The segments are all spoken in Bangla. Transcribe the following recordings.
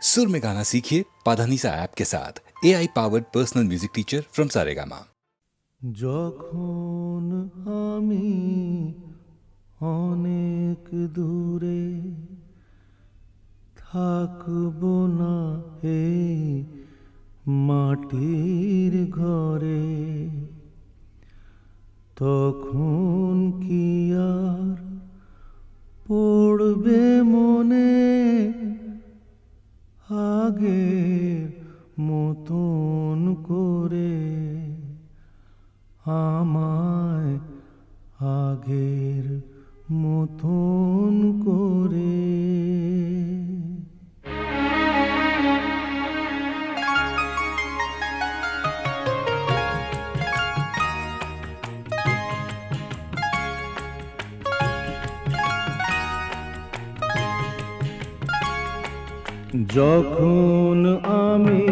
सुर में गाना सीखिए पाधानीसा ऐप के साथ AI powered personal music teacher from Saregama. যখন আমি অনেক দূরে থাকব না এই মাটির ঘরে, তখন কি আর পড়বে মনে আগের মতন করে, আমায় আগের মতন করে। যখন আমি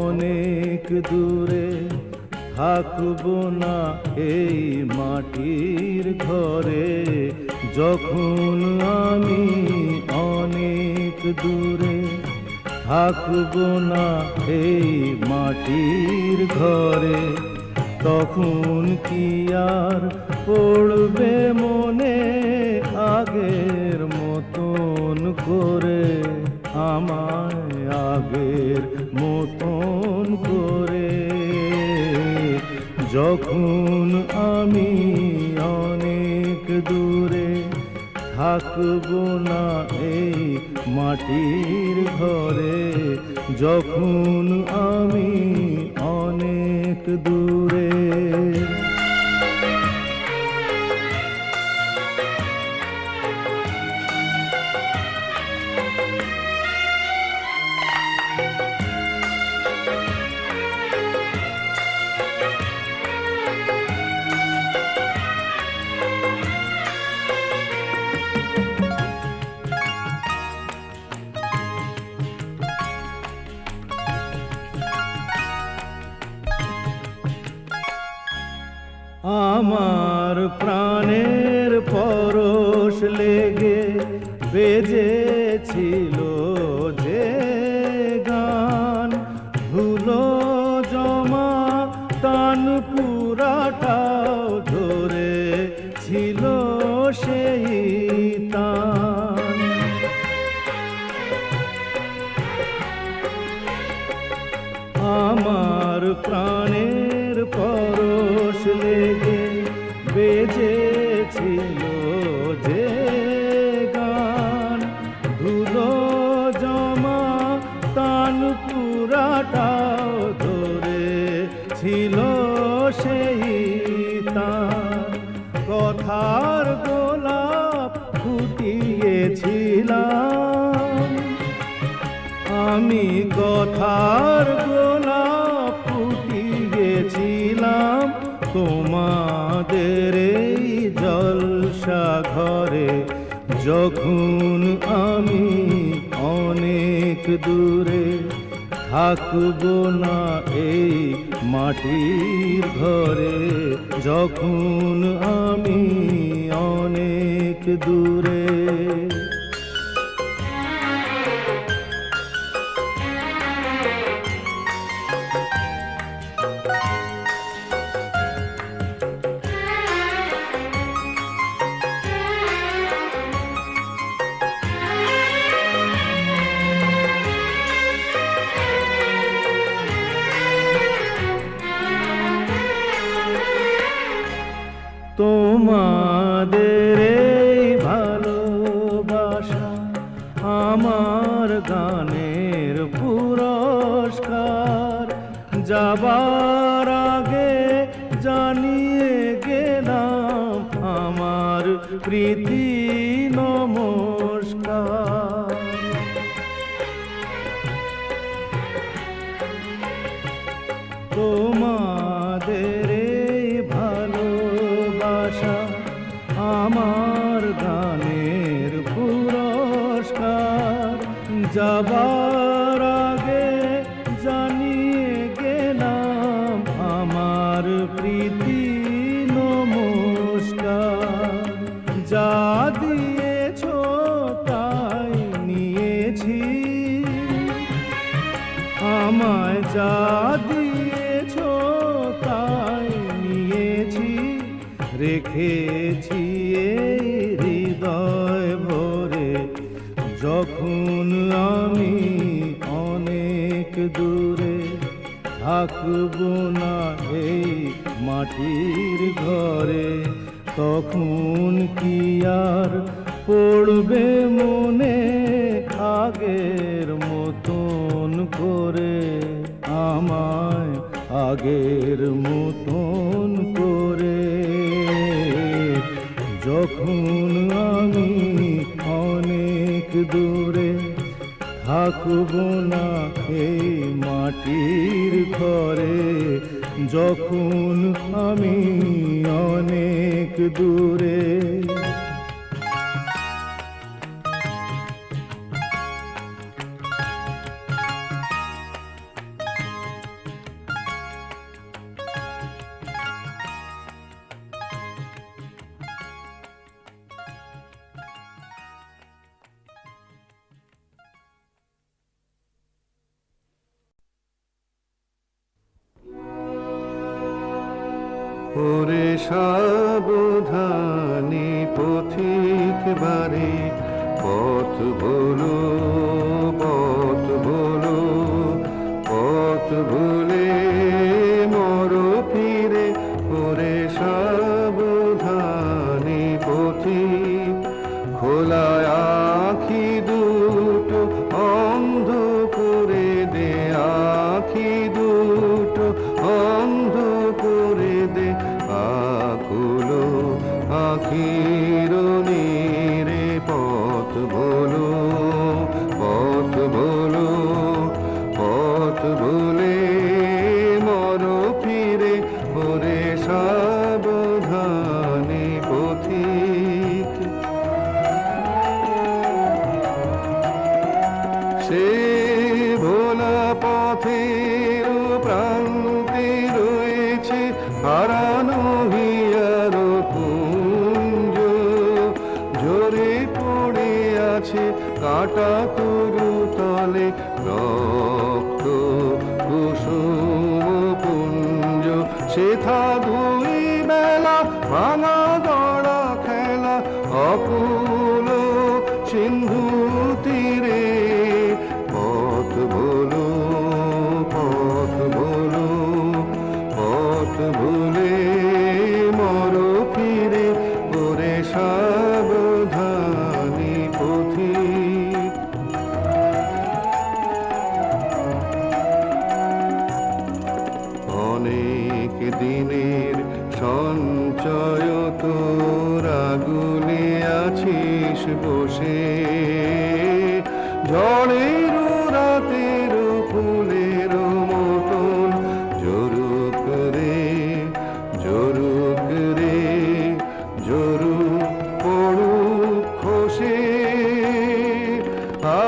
অনেক দূরে থাকব না এই মাটির ঘরে, যখন আমি অনেক দূরে থাকব না এই মাটির ঘরে, তখন কি আর পড়বে মনে আগের মতন করে, আমায় আগের মতন করে। যখন আমি অনেক দূরে থাকব না এই মাটির ঘরে, যখন আমি অনেক দূরে। আমার প্রাণের পরশ লেগে বেজেছিল যে গান, ধুলো জমা তান পুরাটাও ধরে ছিল সেই তান। আমার প্রাণের পরশ লেগে বেজেছিল যে গান, ধুলো জমা তান পুরাটাও ধরে ছিল সেই তান। কথার গোলাপ ফুটিয়েছিলাম আমি, কথার গোলাপ ফুটিয়েছিলাম তোমাদের এই জলসা ঘরে, যখন আমি অনেক দূরে থাকব না এই মাটির ঘরে, যখন আমি অনেক দূরে। তোমাদের এই ভালোবাসা আমার গানের পুরস্কার, যাবার আগে জানিয়ে গেলাম আমার প্রীতি নমস্কার। তোমাদের এই ভালোবাসা আমার গানের পুরস্কার, যাবার আগে জানিয়ে গেলাম আমার প্রীতি নমস্কার। যা দিয়েছ তাই নিয়েছি, আমায় যা দিয়েছ তাই নিয়েছি, রেখেছি এই হৃদয় ভরে। যখন আমি অনেক দূরে থাকবো না এই মাটির ঘরে, তখন কি আর পড়বে মনে আগের মতন করে, আমায় আগের মতন করে। যখন আমি অনেক দূরে থাকবো না এই মাটির ঘরে, যখন আমি অনেক দূরে। ওরে সাবধানী পথিক বারে, পথ বলো পথ বলো, পথ ভুলে মরো ফিরে। ওরে সাবধানী পথিক, খোলা আখি দুটো অন্ধ করে দে, আখি দুটো অন্ধ করে দে। আকুলো আখির নীরে পথ বলো পথ বলো, পথ ভুলে মরো ফিরে। ওরে সাবধানী পথিক, সে ভোলা পথের প্রান্তে রয়েছে হারানো হিয়ার কুঞ্জ, ঝরে পড়ে আছে কাটা তরু তলে রক্ত কুসুম পুঞ্জ। সেথা দুই বেলা ভাঙা গড়া খেলা অকুল সিন্ধু তীরে। পথ বলো পথ বলো, পথ ভুলে মরো ফিরে। ওরে সাবধানী পথিক, অনেক দিনের সঞ্চয় তোরা গুলে আছিস বসে, ঝড়ের রাতের ফুলের মতন জরুক রে জরুক রে জরুক পড়ুক খসে।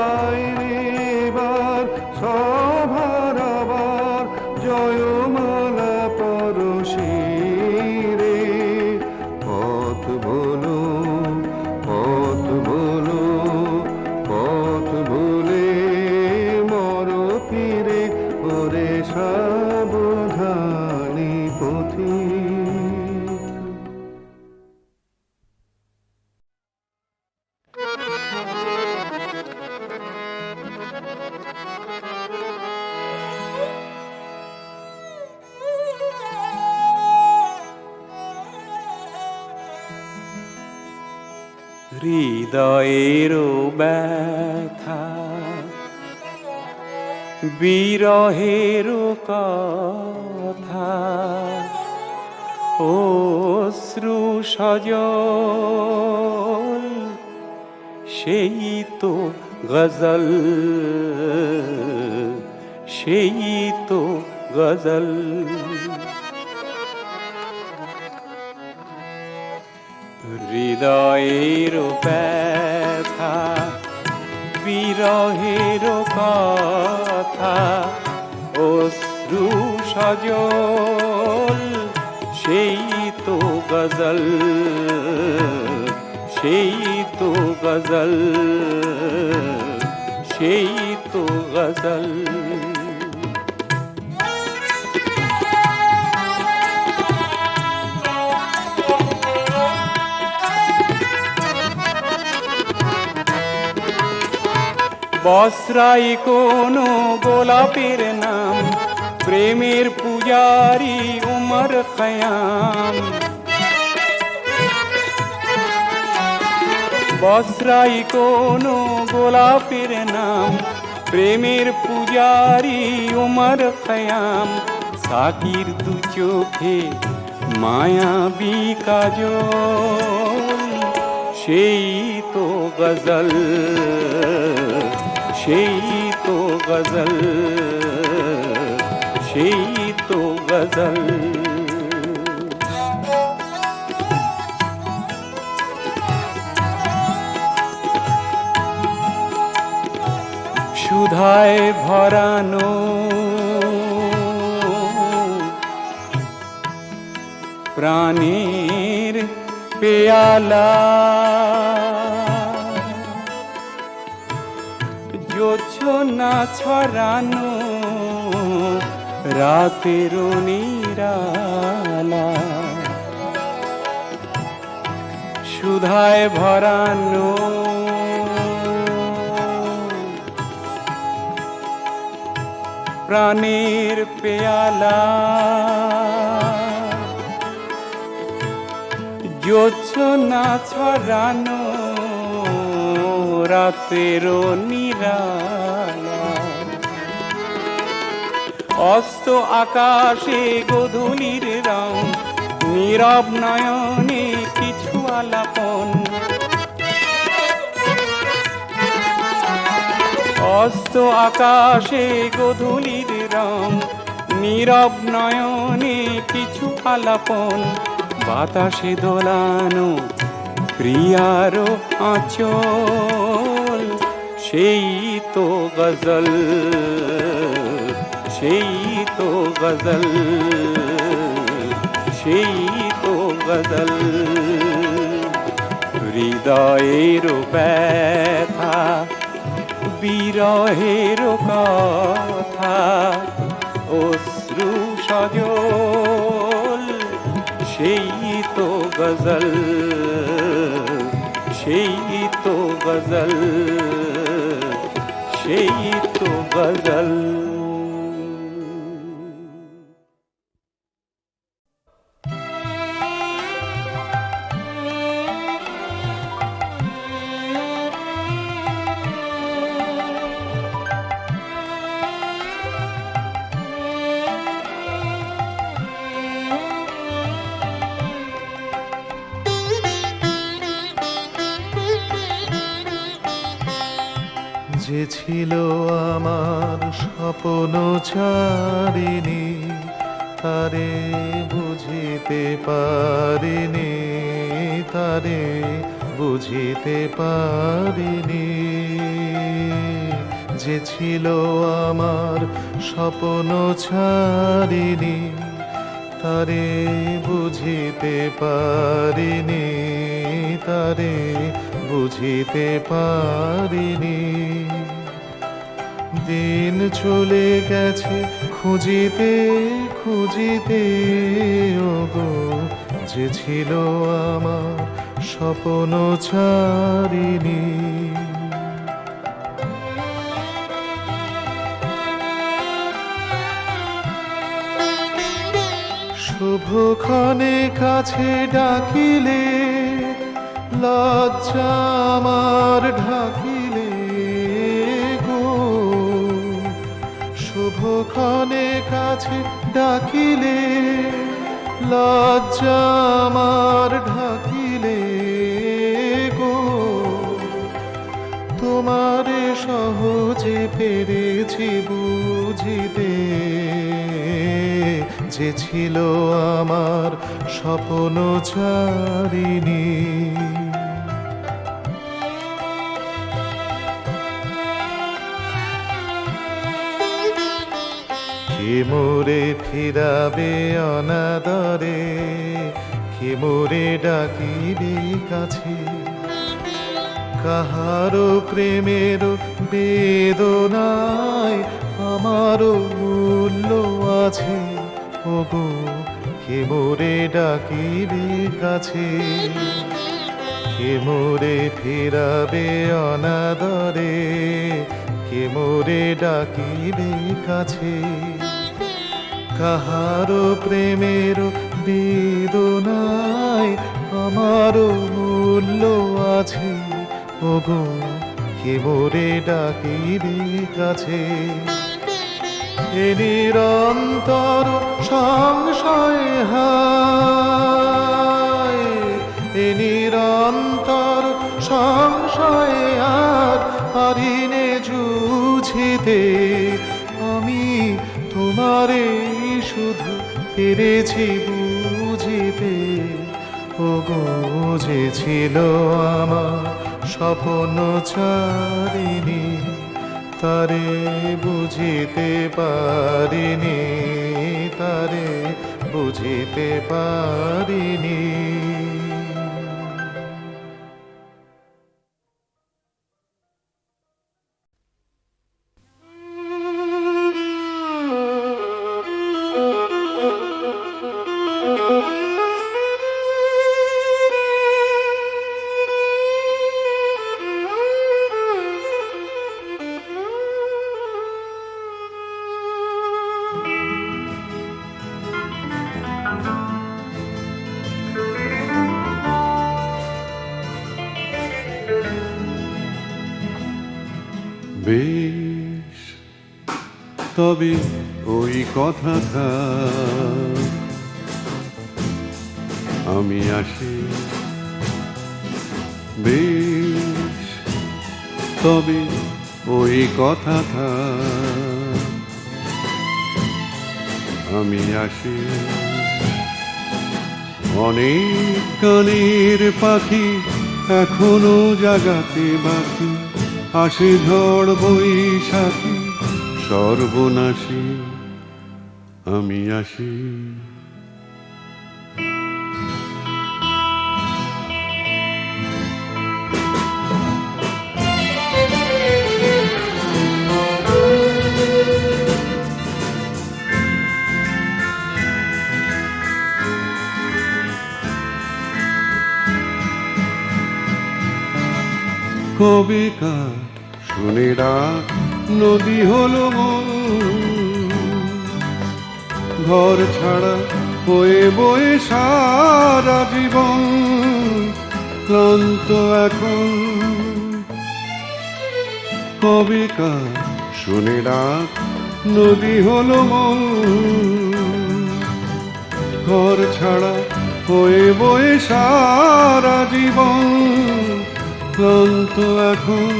আয় রে এবার সভার আবার জয়মালা পরশি রে। পথ বলো পথ বলো, পথ ভুলে মরো ফিরে। ওরে সাবধানী পথিক। হৃদয়ের ব্যথা বিরহের কথা, অশ্রু সজল সেই তো গজল, সেই তো গজল। হৃদয়ের ব্যথা বিরহের কথা, অশ্রু সজল সেই তো গজল, সেই তো গজল, সেই তো গজল। বসরাই কোনো গোলাপের নাম, প্রেমের পূজারি উমর খয়াম। বসরাই কোনো গোলাপের নাম, প্রেমের পূজারি উমর খয়াম। সাকির দু চোখে মায়াবী কাজল, সেই তো গজল, সেই তো গজল, সেই তো গজল। সুধায় ভরানো প্রাণের পেয়ালা, জোছনা ছড়ানো রাতের নিরালা। সুধায় ভরানো প্রাণের পেয়ালা, জোছনা ছড়ানো রাতের নিরালা। অস্ত আকাশে গোধূলির রং, নীরব নয়নে কিছু আলাপন। অস্ত আকাশে গোধূলির রং, নীরব নয়নে কিছু আলাপন। বাতাসে দোলানো প্রিয়ার আঁচল, সেই তো গজল, সেই তো গজল, সেই তো গজল। হৃদয়ের ব্যথা বিরহের কথা, অশ্রু সজল, সেই তো গজল, সেই তো গজল, সেই তো গজল। যে ছিল আমার স্বপ্ন ছাড়িনি, তারে বুঝিতে পারিনি, তারে বুঝিতে পারিনি। যে ছিল আমার স্বপ্ন ছাড়িনি, তারে বুঝিতে পারিনি, তারে বুঝিতে পারিনি। দিন চলে গেছে খুঁজিতে খুঁজিতে, ওগো যে ছিল আমার স্বপ্ন ছাড়িনি। শুভক্ষণে কাছে ডাকিলে, লজ্জা আমার ঢাকিলে গো। শুভক্ষণে কাছে ডাকিলে, লজ্জা আমার ঢাকিলে গো। তোমারে সহজে পেরেছি বুঝিতে, যে ছিল আমার স্বপ্ন ছাড়িনি। কে মোরে ফিরাবে অনাদরে, কে মোরে ডাকিবে কাছে। কাহারো প্রেমের বেদনায় আমারও মূল্য আছে, ওগো কে মোরে ডাকিবে কাছে। কে মোরে ফিরাবে অনাদরে, কে মোরে ডাকিবে কাছে। কাহারো প্রেমের বেদনায় আমারও মূল্য আছে, ওগো কে মোরে ডাকিবে কাছে। এ নিরন্তর সংশয় হায়, এ নিরন্তর সংশয় আর পারিনে জুঝিতে। আমি তোমারে শুধু পেরেছি বুঝিতে, ওগো যে ছিল আমার স্বপ্ন চারিণী, তারে বুঝিতে পারিনি, তারে বুঝিতে পারিনি। বেশ, তবে ওই কথা থাক, আমি আসি। বেশ, তবে ওই কথা থাক, আমি আসি। অনেক গানের পাখি এখনো জাগাতে বাকি, আসে ঝড় বৈশাখী সর্বনাশী, আমি আসি। কবেকার শুনে রাত নদী হলো মন, ঘর ছাড়া হয়ে বয়ে সারা জীবন, ক্লান্ত এখন। কবেকার শুনে রাত নদী হলো মন, ঘর ছাড়া হয়ে বয়ে সারা জীবন, ক্লান্ত এখন।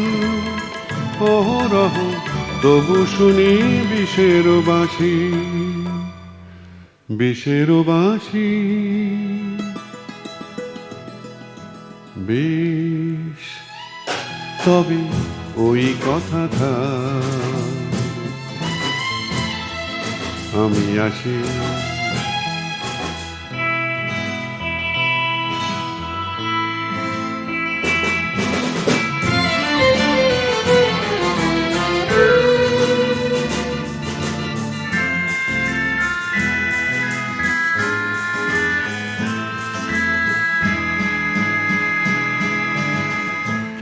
অহরহ তবু শুনি বিষের বাঁশি, বিষের বাঁশি। বেশ, তবে ওই কথা থাক, আমি আসি।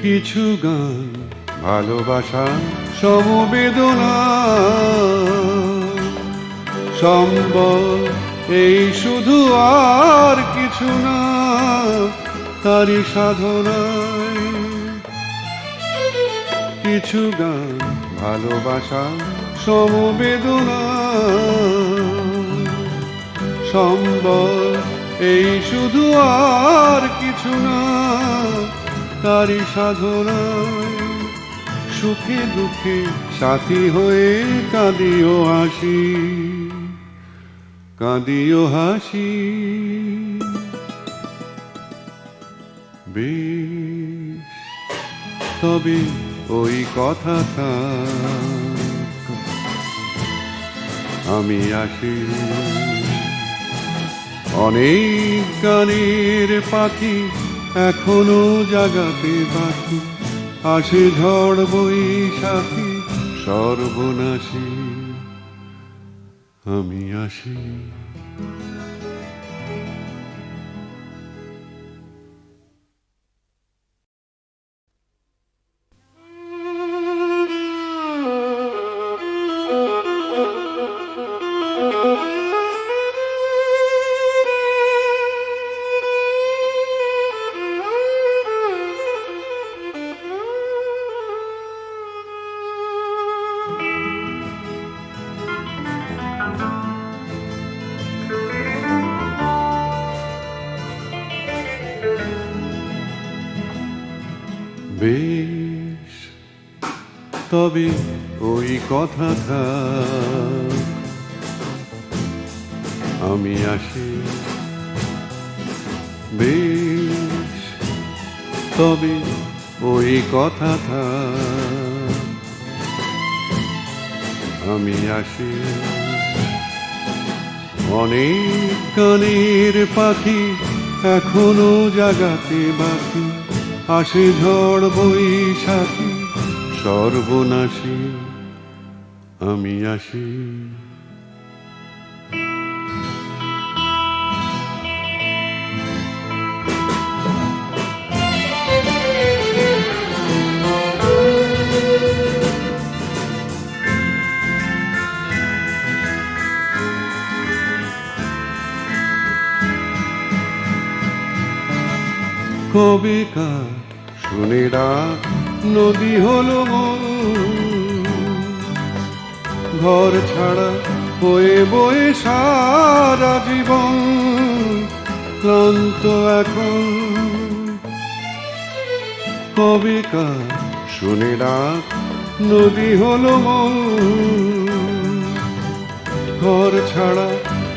কিছু গান ভালোবাসা সমবেদনা সম্বল, এই শুধু আর কিছু না, তারই সাধনায়। কিছু গান ভালোবাসা সমবেদনা সম্বল, এই শুধু আর কিছু না, তারই সাধনায়। সুখে দুঃখে সাথী হয়ে কাঁদিও হাসি, কাঁদিও হাসি। বেশ, তবে ওই কথা থাক, আমি আসি। অনেক গানের পাখি এখনো জাগাতে বাকি, আসে ঝড় বৈশাখী সর্বনাশী, আমি আসি। বেশ তবে ওই কথা থাক, আমি আসি। বেশ তবে ওই কথা থাক, আমি আসি। অনেক গানের পাখি এখনো জাগাতে বাকি, আসে ঝড় বৈশাখী সর্বনাশী, আমি আসি। কবিকার শুনে ডাক, নদী হলো মন, ঘর ছাড়া হয়ে বয়ে সারা জীবন, ক্লান্ত এখন। কবিকার শুনে ডাক, নদী হলো মন, ঘর ছাড়া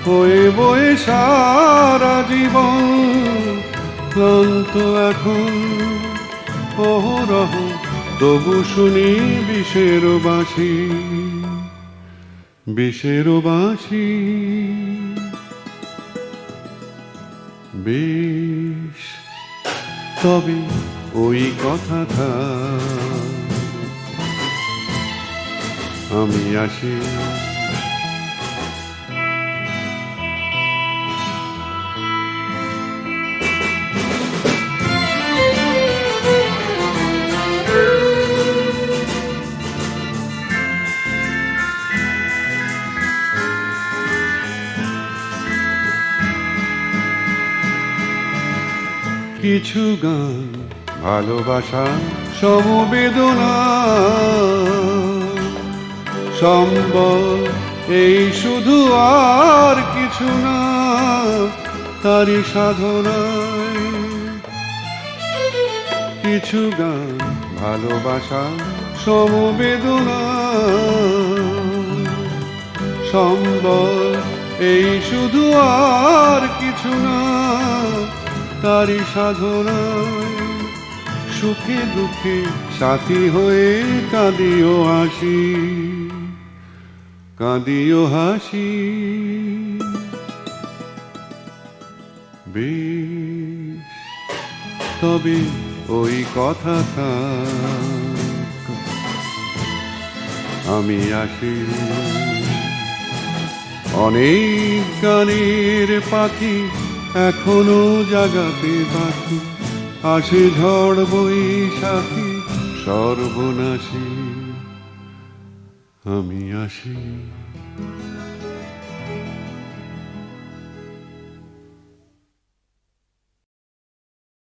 হয়ে বয়ে সারা জীবন, ক্লান্ত এখন। অহরহ তবু শুনি বিষের বাঁশি, বিষের বাঁশি। বেশ তবে ওই কথা থাক, আমি আসি। কিছু গান ভালোবাসা সমবেদনা, সম্বল এই শুধু আর কিছু না, তারই সাধনায়। কিছু গান ভালোবাসা সমবেদনা, সম্বল এই শুধু আর কিছু না, তারই সাধনায়। সুখে দুঃখে সাথী হয়ে কাঁদিও হাসি, কাঁদিও হাসি। বেশ তবে ওই কথা থাক, আমি আসি। অনেক গানের পাখি এখনো জাগাতে বাকি, আসে ঝড় বৈশাখী সর্বনাশী, আমি আসি।